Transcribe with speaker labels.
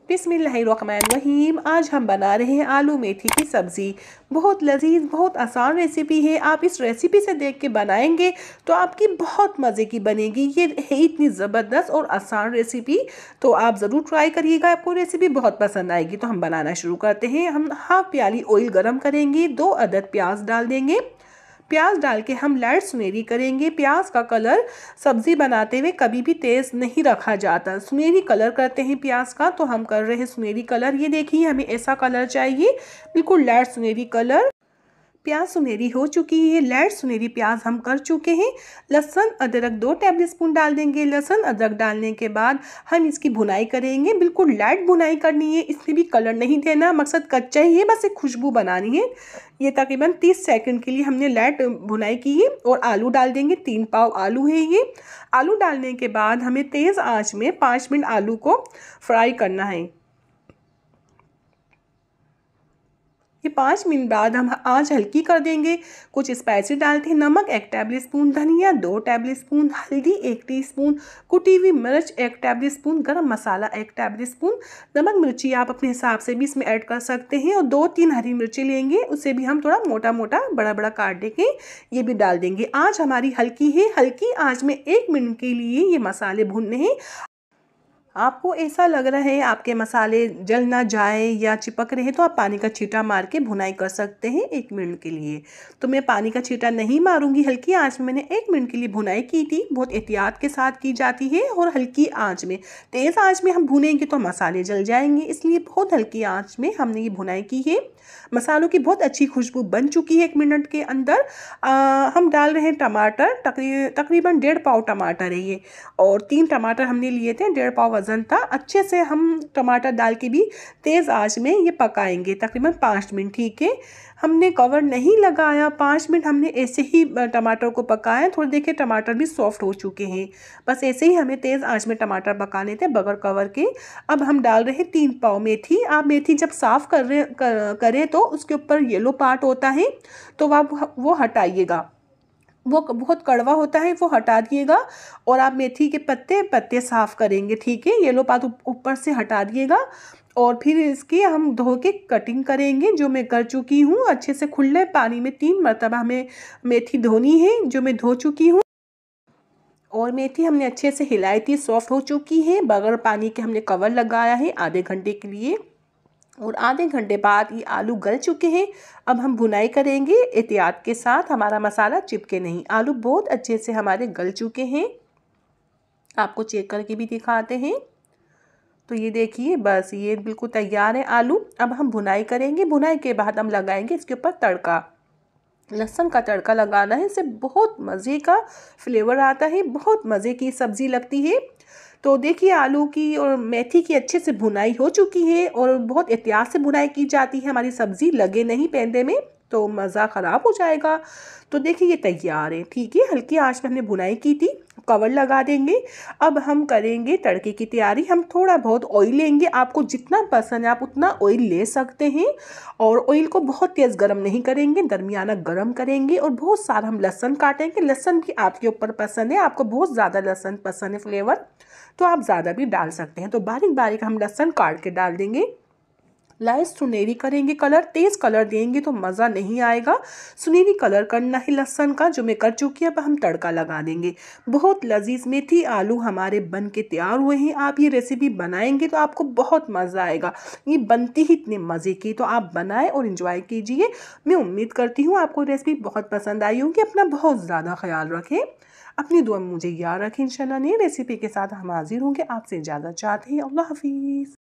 Speaker 1: बिस्मिल्लाहिर्रहमानिर्रहीम। आज हम बना रहे हैं आलू मेथी की सब्ज़ी। बहुत लजीज, बहुत आसान रेसिपी है। आप इस रेसिपी से देख के बनाएंगे तो आपकी बहुत मज़े की बनेगी। ये है इतनी ज़बरदस्त और आसान रेसिपी, तो आप ज़रूर ट्राई करिएगा, आपको रेसिपी बहुत पसंद आएगी। तो हम बनाना शुरू करते हैं। हम हाफ़ प्याली ऑयल गरम करेंगे, 2 अदद प्याज डाल देंगे। प्याज डाल के हम लाइट सुनहरी करेंगे। प्याज का कलर सब्ज़ी बनाते हुए कभी भी तेज़ नहीं रखा जाता, सुनहरी कलर करते हैं प्याज का। तो हम कर रहे हैं सुनहरी कलर। ये देखिए, हमें ऐसा कलर चाहिए, बिल्कुल लाइट सुनहरी कलर। प्याज सुनहरी हो चुकी है, लाइट सुनहरी प्याज हम कर चुके हैं। लहसुन अदरक 2 टेबल स्पून डाल देंगे। लहसुन अदरक डालने के बाद हम इसकी भुनाई करेंगे, बिल्कुल लाइट भुनाई करनी है, इसमें भी कलर नहीं देना, मकसद कच्चा ही है, बस एक खुशबू बनानी है। ये तकरीबन 30 सेकंड के लिए हमने लाइट भुनाई की है। और आलू डाल देंगे, 3 पाव आलू है ये। आलू डालने के बाद हमें तेज़ आंच में 5 मिनट आलू को फ्राई करना है। ये 5 मिनट बाद हम आंच हल्की कर देंगे। कुछ स्पाइसी डालते हैं। नमक 1 टेबल स्पून, धनिया 2 टेबल स्पून, हल्दी 1 टीस्पून, कुटी हुई मिर्च 1 टेबल स्पून, गरम मसाला 1 टेबल स्पून। नमक मिर्ची आप अपने हिसाब से भी इसमें ऐड कर सकते हैं। और 2-3 हरी मिर्ची लेंगे, उसे भी हम थोड़ा मोटा मोटा बड़ा बड़ा काट देंगे, ये भी डाल देंगे। आँच हमारी हल्की है, हल्की आँच में 1 मिनट के लिए ये मसाले भूनने हैं। आपको ऐसा लग रहा है आपके मसाले जल ना जाए या चिपक रहे हैं तो आप पानी का छींटा मार के भुनाई कर सकते हैं 1 मिनट के लिए। तो मैं पानी का छींटा नहीं मारूंगी, हल्की आंच में मैंने 1 मिनट के लिए भुनाई की थी। बहुत एहतियात के साथ की जाती है और हल्की आंच में। तेज़ आंच में हम भुनेंगे तो मसाले जल जाएंगे, इसलिए बहुत हल्की आंच में हमने ये भुनाई की है। मसालों की बहुत अच्छी खुशबू बन चुकी है 1 मिनट के अंदर। हम डाल रहे हैं टमाटर, तकरीबन 1.5 पाव टमाटर है ये। और 3 टमाटर हमने लिए थे, 1.5 पाव वज़न था। अच्छे से हम टमाटर डाल के भी तेज़ आंच में ये पकाएंगे तकरीबन 5 मिनट। ठीक है, हमने कवर नहीं लगाया, 5 मिनट हमने ऐसे ही टमाटर को पकाया। थोड़ी देखिए टमाटर भी सॉफ्ट हो चुके हैं, बस ऐसे ही हमें तेज़ आंच में टमाटर पकाने थे बगैर कवर के। अब हम डाल रहे हैं 3 पाव मेथी। आप मेथी जब साफ़ करें तो उसके ऊपर येलो पार्ट होता है, तो आप वो हटाइएगा, वो बहुत कड़वा होता है, वो हटा दिएगा। और आप मेथी के पत्ते साफ़ करेंगे, ठीक है, येलो पार्ट ऊपर से हटा दिएगा। और फिर इसकी हम धो के कटिंग करेंगे, जो मैं कर चुकी हूँ। अच्छे से खुले पानी में 3 मरतबा हमें मेथी धोनी है, जो मैं धो चुकी हूँ। और मेथी हमने अच्छे से हिलाई थी, सॉफ्ट हो चुकी है। बगैर पानी के हमने कवर लगाया है आधे घंटे के लिए। और आधे घंटे बाद ये आलू गल चुके हैं। अब हम भुनाई करेंगे एहतियात के साथ, हमारा मसाला चिपके नहीं। आलू बहुत अच्छे से हमारे गल चुके हैं, आपको चेक करके भी दिखाते हैं। तो ये देखिए, बस ये बिल्कुल तैयार है आलू। अब हम भुनाई करेंगे। भुनाई के बाद हम लगाएंगे इसके ऊपर तड़का। लहसुन का तड़का लगाना है, इससे बहुत मज़े का फ्लेवर आता है, बहुत मज़े की सब्ज़ी लगती है। तो देखिए, आलू की और मेथी की अच्छे से भुनाई हो चुकी है। और बहुत एहतियात से भुनाई की जाती है, हमारी सब्ज़ी लगे नहीं पैंदे में तो मज़ा ख़राब हो जाएगा। तो देखिए, ये तैयार है, ठीक है। हल्की आंच में हमने भुनाई की थी, कवर लगा देंगे। अब हम करेंगे तड़के की तैयारी। हम थोड़ा बहुत ऑयल लेंगे, आपको जितना पसंद है आप उतना ऑयल ले सकते हैं। और ऑयल को बहुत तेज़ गरम नहीं करेंगे, दरमियाना गरम करेंगे। और बहुत सारा हम लहसुन काटेंगे। लहसुन भी आपके ऊपर पसंद है, आपको बहुत ज़्यादा लहसुन पसंद है फ्लेवर तो आप ज़्यादा भी डाल सकते हैं। तो बारीक बारीक हम लहसुन काट के डाल देंगे। लाइट सुनहरी करेंगे कलर, तेज़ कलर देंगे तो मज़ा नहीं आएगा। सुनहरी कलर करना है लहसुन का, जो मैं कर चुकी है। अब हम तड़का लगा देंगे। बहुत लजीज मेथी आलू हमारे बन के तैयार हुए हैं। आप ये रेसिपी बनाएंगे तो आपको बहुत मज़ा आएगा। ये बनती ही इतने मज़े की, तो आप बनाएं और इन्जॉय कीजिए। मैं उम्मीद करती हूँ आपको रेसिपी बहुत पसंद आई होगी। अपना बहुत ज़्यादा ख्याल रखें, अपनी दुआ में मुझे याद रखें। इंशाल्लाह नई रेसिपी के साथ हम हाजिर होंगे। आपसे इजाज़त चाहते हैं। अल्लाह हाफिज़।